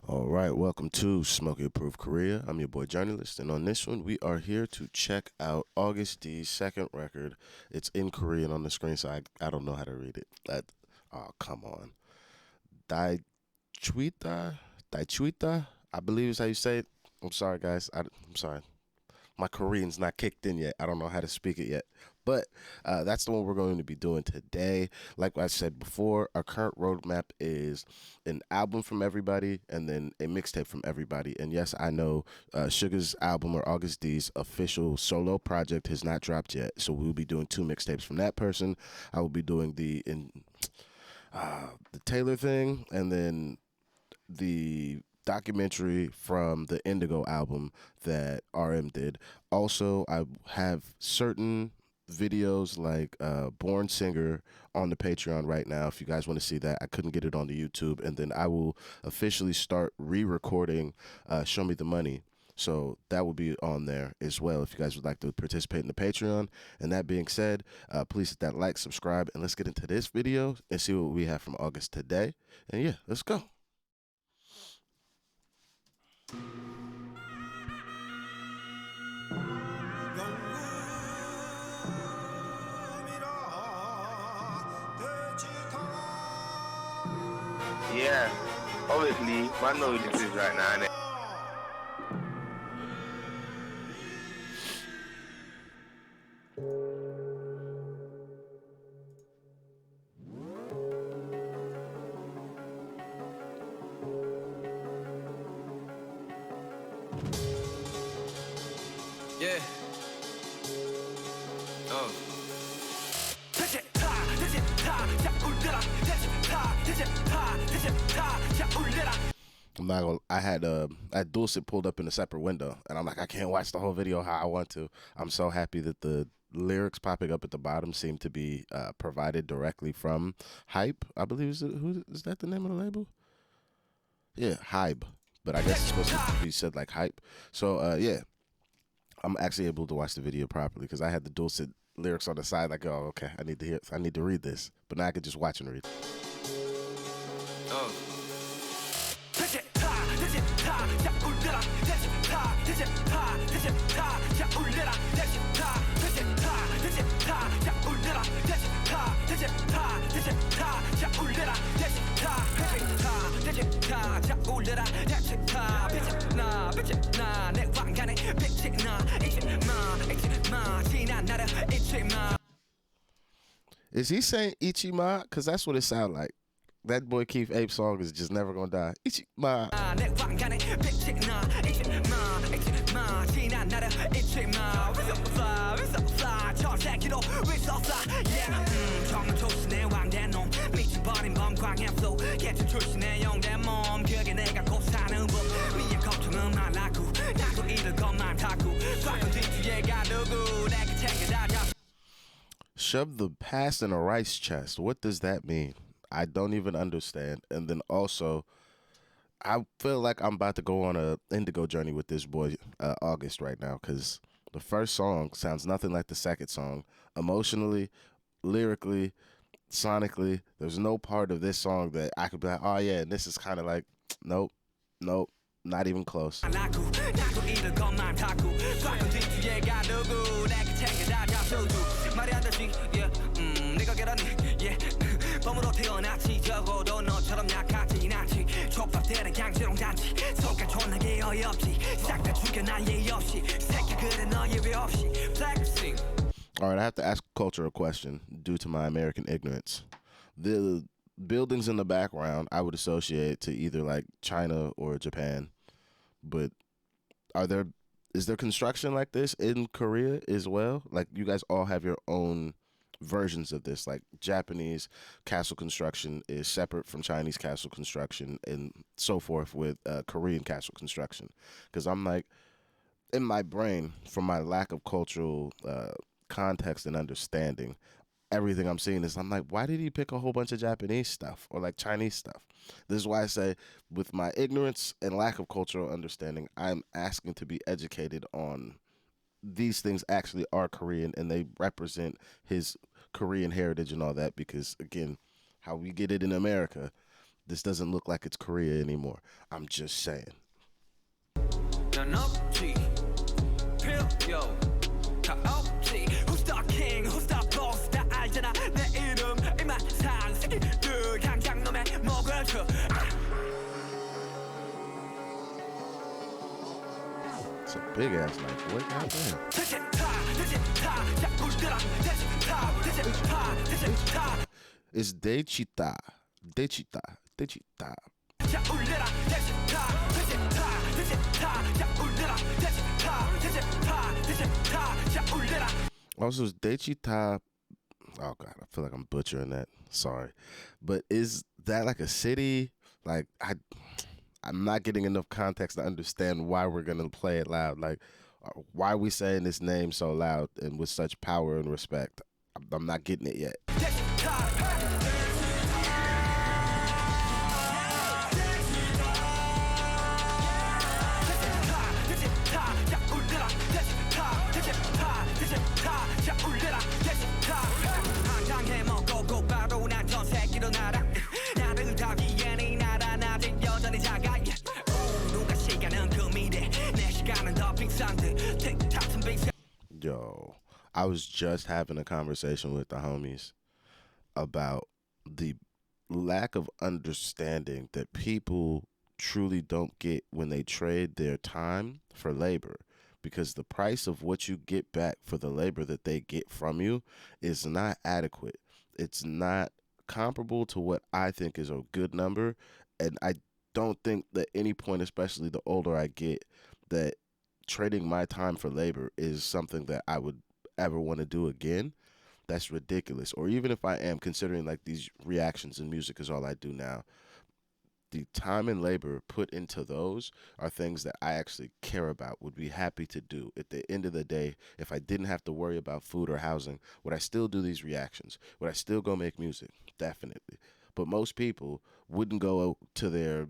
All right, welcome to Smokey Approved Korea. I'm your boy Jurnalist, and on this one, we are here to check out August D's second record. It's in Korean on the screen, so I don't know how to read it. Oh, come on. Dai Chuita? Dai Chuita? I believe is how you say it. I'm sorry, guys. I'm sorry. My Korean's not kicked in yet. I don't know how to speak it yet. But that's the one we're going to be doing today. Like I said before, our current roadmap is an album from everybody and then a mixtape from everybody. And yes, I know Suga's album or August D's official solo project has not dropped yet. So we'll be doing two mixtapes from that person. I will be doing the Taylor thing and then the documentary from the Indigo album that RM did. Also, I have certain videos like Born Singer on the Patreon right now. If you guys want to see that, I couldn't get it on the YouTube. And then I will officially start re-recording Show Me the Money. So that will be on there as well if you guys would like to participate in the Patreon. And that being said, please hit that like, subscribe, and let's get into this video and see what we have from August today. And yeah, let's go. Yeah, obviously, man know who this is right now, innit? Yeah. Oh. I had Dulcet pulled up in a separate window, and I'm like, I can't watch the whole video how I want to. I'm so happy that the lyrics popping up at the bottom seem to be provided directly from Hype. I believe who is that the name of the label? Yeah, Hype. But I guess it's supposed to be said like Hype. So yeah, I'm actually able to watch the video properly because I had the Dulcet lyrics on the side. Like, oh, okay, I need to read this, but now I can just watch and read. Oh. Is he saying Ichima? Because that's what it sounds like. That boy Keith Ape's song is just never gonna die. Ichima. Shove the past in a rice chest. What does that mean? I don't even understand. And then also, I feel like I'm about to go on a indigo journey with this boy August right now because the first song sounds nothing like the second song. Emotionally, lyrically, sonically, there's no part of this song that I could be like, oh yeah, and this is kind of like, nope, nope, not even close. All right, I have to ask Culture a question due to my American ignorance. The buildings in the background I would associate to either like China or Japan, but are there is there construction like this in Korea as well? Like you guys all have your own versions of this. Like Japanese castle construction is separate from Chinese castle construction and so forth with Korean castle construction. Because I'm like, in my brain, from my lack of cultural context and understanding, everything I'm seeing is I'm like, why did he pick a whole bunch of Japanese stuff or like Chinese stuff? This is why I say, with my ignorance and lack of cultural understanding, I'm asking to be educated on these things actually are Korean and they represent his Korean heritage and all that because, again, how we get it in America, This doesn't look like it's Korea anymore. I'm just saying. 난 없지 필요 다 없지 Who's the king, who's the boss 다 알잖아 내 이름 이만상 새끼들 당장 놈의 목을 쳐 It's a big ass night, boy. Goddamn. It's Dechita. Dechita. Dechita. Also, is Dechita. Oh God, I feel like I'm butchering that. Sorry, but is that like a city? Like I'm not getting enough context to understand why we're gonna play it loud. Like, why are we saying this name so loud and with such power and respect? I'm not getting it yet. Yo, I was just having a conversation with the homies about the lack of understanding that people truly don't get when they trade their time for labor, because the price of what you get back for the labor that they get from you is not adequate. It's not comparable to what I think is a good number, and I don't think that any point, especially the older I get, that trading my time for labor is something that I would ever want to do again. That's ridiculous. Or even if I am, considering like these reactions in music is all I do now, the time and labor put into those are things that I actually care about, would be happy to do. At the end of the day, if I didn't have to worry about food or housing, would I still do these reactions? Would I still go make music? Definitely. But most people wouldn't go to their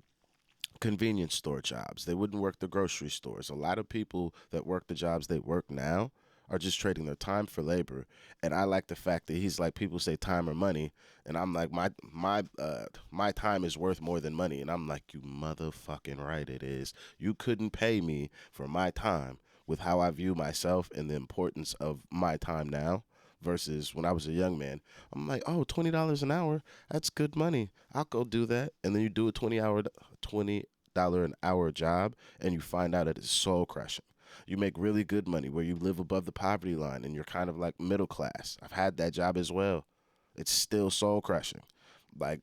convenience store jobs. They wouldn't work the grocery stores. A lot of people that work the jobs they work now are just trading their time for labor. And I like the fact that he's like, people say time or money, and I'm like, my time is worth more than money. And I'm like, you motherfucking right it is. You couldn't pay me for my time with how I view myself and the importance of my time now versus when I was a young man. I'm like, oh, $20 an hour, that's good money. I'll go do that. And then you do a $20 an hour job, and you find out that it's soul crushing. You make really good money where you live above the poverty line and you're kind of like middle class. I've had that job as well. It's still soul crushing. Like,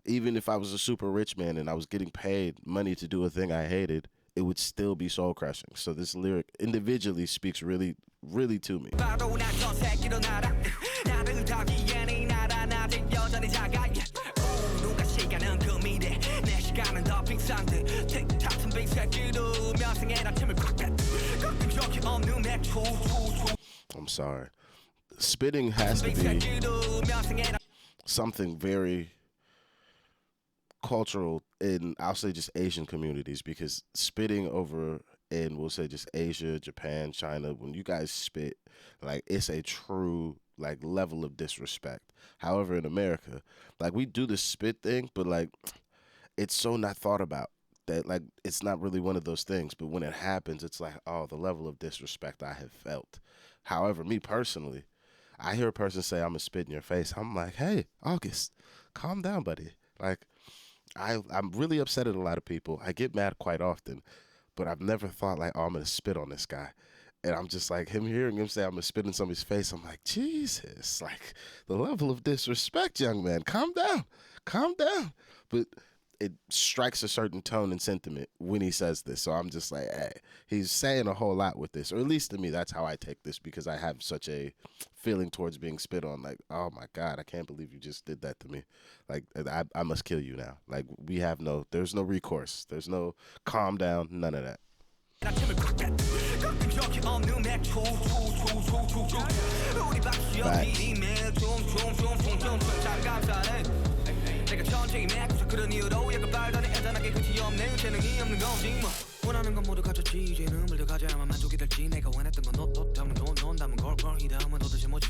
even if I was a super rich man and I was getting paid money to do a thing I hated, it would still be soul crushing. So this lyric individually speaks really, really to me. I'm sorry. Spitting has to be something very cultural in, I'll say, just Asian communities, because spitting over in, we'll say, just Asia, Japan, China, when you guys spit, like, it's a true, like, level of disrespect. However, in America, like, we do the spit thing, but, like, it's so not thought about that, like, it's not really one of those things. But when it happens, it's like, oh, the level of disrespect I have felt. However, me personally, I hear a person say, I'm going to spit in your face. I'm like, hey, August, calm down, buddy. Like, I'm really upset at a lot of people. I get mad quite often, but I've never thought like, oh, I'm going to spit on this guy. And I'm just like, hearing him say I'm going to spit in somebody's face, I'm like, Jesus, like, the level of disrespect, young man, calm down, calm down. But it strikes a certain tone and sentiment when he says this. So I'm just like, hey, he's saying a whole lot with this, or at least to me, that's how I take this, because I have such a feeling towards being spit on. Like, oh my God, I can't believe you just did that to me. Like, I must kill you now. Like, there's no recourse. There's no calm down, none of that. 내가 천천히 맺고서 그런 이유로 약간 발단에 애잔하게 끝이 없네 재능이 없는 거지 뭐 원하는 건 모두 가졌지 이제는 물려가져야만 만족이 될지 내가 원했던 건 너 때문에 넌 담은 걸 이 다음은 도대체 뭐지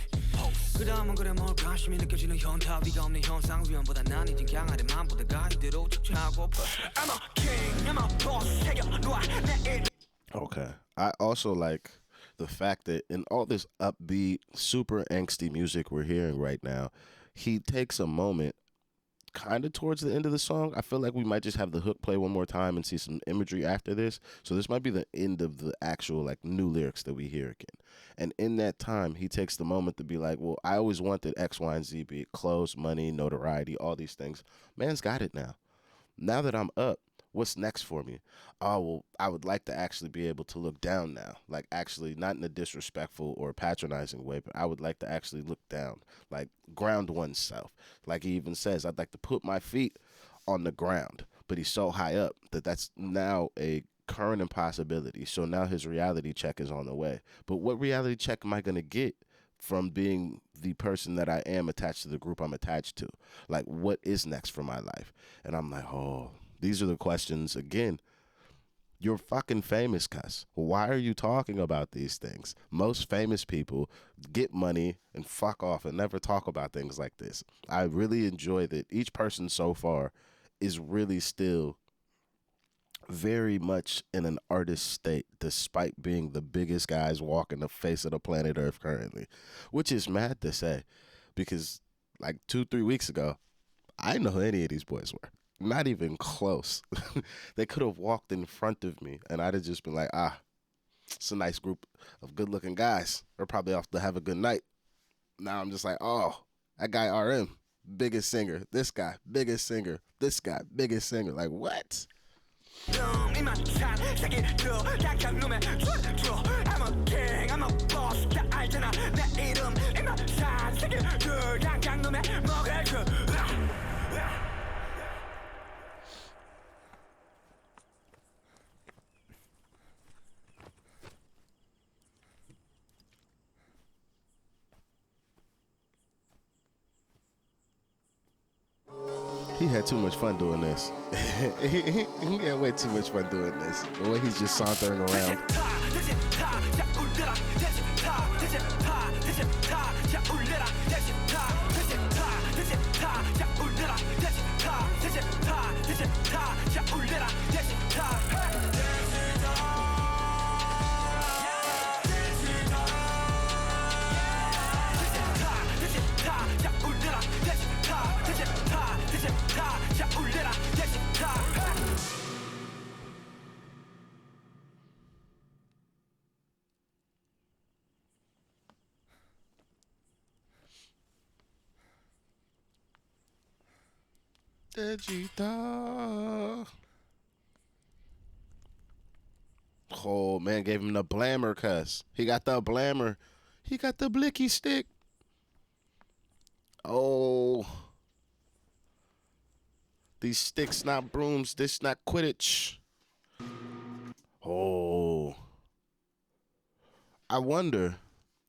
그다음은 그래 뭘 관심이 느껴지는 현타 위가 없는 현상 위험보다 난 이젠 강하게 맘보다가 이대로 쫓아고파 I'm a king I'm a boss 새겨놓아 내 일 Okay. I also like the fact that in all this upbeat, super angsty music we're hearing right now, he takes a moment kind of towards the end of the song. I feel like we might just have the hook play one more time and see some imagery after this. So this might be the end of the actual like new lyrics that we hear again. And in that time, he takes the moment to be like, well, I always wanted X, Y, and Z, be it clothes, money, notoriety, all these things. Man's got it now. Now that I'm up, what's next for me? Oh, well, I would like to actually be able to look down now. Like, actually, not in a disrespectful or patronizing way, but I would like to actually look down, like, ground oneself. Like he even says, I'd like to put my feet on the ground, but he's so high up that that's now a current impossibility. So now his reality check is on the way. But what reality check am I going to get from being the person that I am attached to the group I'm attached to? Like, what is next for my life? And I'm like, oh, these are the questions. Again, you're fucking famous, cuss. Why are you talking about these things? Most famous people get money and fuck off and never talk about things like this. I really enjoy that each person so far is really still very much in an artist state, despite being the biggest guys walking the face of the planet Earth currently, which is mad to say because like 2-3 weeks ago, I didn't know who any of these boys were. Not even close. They could have walked in front of me and I'd have just been like, it's a nice group of good looking guys. They're probably off to have a good night. Now I'm just like, oh, that guy RM, biggest singer. This guy, biggest singer. This guy, biggest singer. Like, what? I'm a king, I'm a boss 다 알잖아 내 이름 이만산 새끼들 강강놈의 먹을 그 He had too much fun doing this. He had way too much fun doing this. The way he's just sauntering around. Vegeta. Oh, man gave him the blammer cuss. He got the blammer. He got the blicky stick. Oh. These sticks not brooms. This not Quidditch. Oh. I wonder,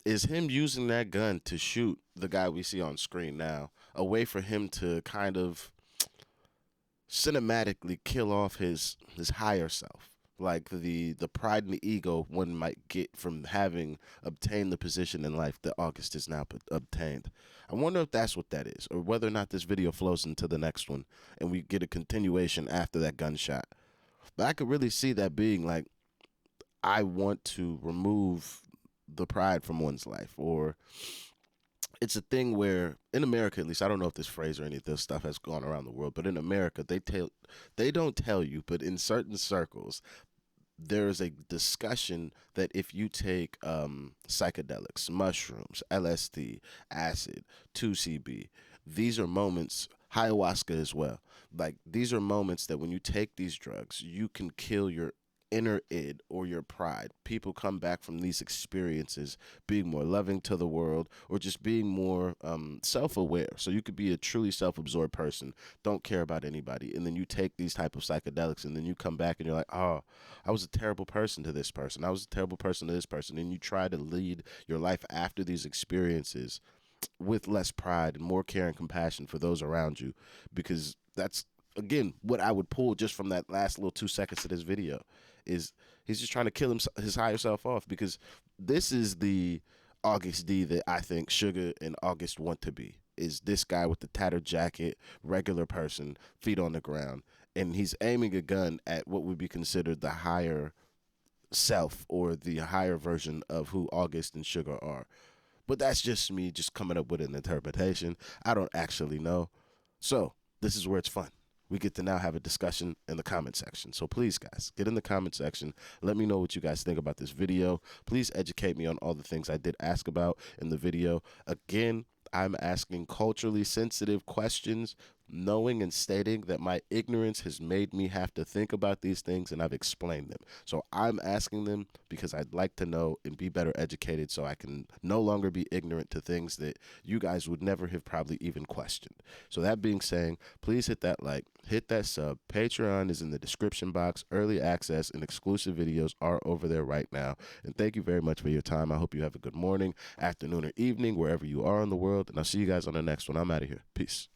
is him using that gun to shoot the guy we see on screen now a way for him to kind of cinematically kill off his higher self, like the pride and the ego one might get from having obtained the position in life that Agust has now obtained? I wonder if that's what that is, or whether or not this video flows into the next one and we get a continuation after that gunshot. But I could really see that being like, I want to remove the pride from one's life, or it's a thing where in America, at least, I don't know if this phrase or any of this stuff has gone around the world, but in America, they don't tell you, but in certain circles, there is a discussion that if you take psychedelics, mushrooms, LSD, acid, 2CB, these are moments, ayahuasca as well. Like, these are moments that when you take these drugs, you can kill your inner id or your pride. People come back from these experiences being more loving to the world, or just being more self-aware. So you could be a truly self-absorbed person, don't care about anybody, and then you take these type of psychedelics and then you come back and you're like, oh, I was a terrible person to this person, I was a terrible person to this person, and you try to lead your life after these experiences with less pride and more care and compassion for those around you, because that's, again, what I would pull just from that last little 2 seconds of this video is he's just trying to kill his higher self off, because this is the August D that I think Suga and August want to be. Is this guy with the tattered jacket, regular person, feet on the ground, and he's aiming a gun at what would be considered the higher self or the higher version of who August and Sugar are. But that's just me just coming up with an interpretation. I don't actually know. So this is where it's fun. We get to now have a discussion in the comment section. So please, guys, get in the comment section. Let me know what you guys think about this video. Please educate me on all the things I did ask about in the video. Again, I'm asking culturally sensitive questions, knowing and stating that my ignorance has made me have to think about these things, and I've explained them. So I'm asking them because I'd like to know and be better educated so I can no longer be ignorant to things that you guys would never have probably even questioned. So that being said, please hit that like, hit that sub. Patreon is in the description box. Early access and exclusive videos are over there right now. And thank you very much for your time. I hope you have a good morning, afternoon, or evening, wherever you are in the world. And I'll see you guys on the next one. I'm out of here. Peace.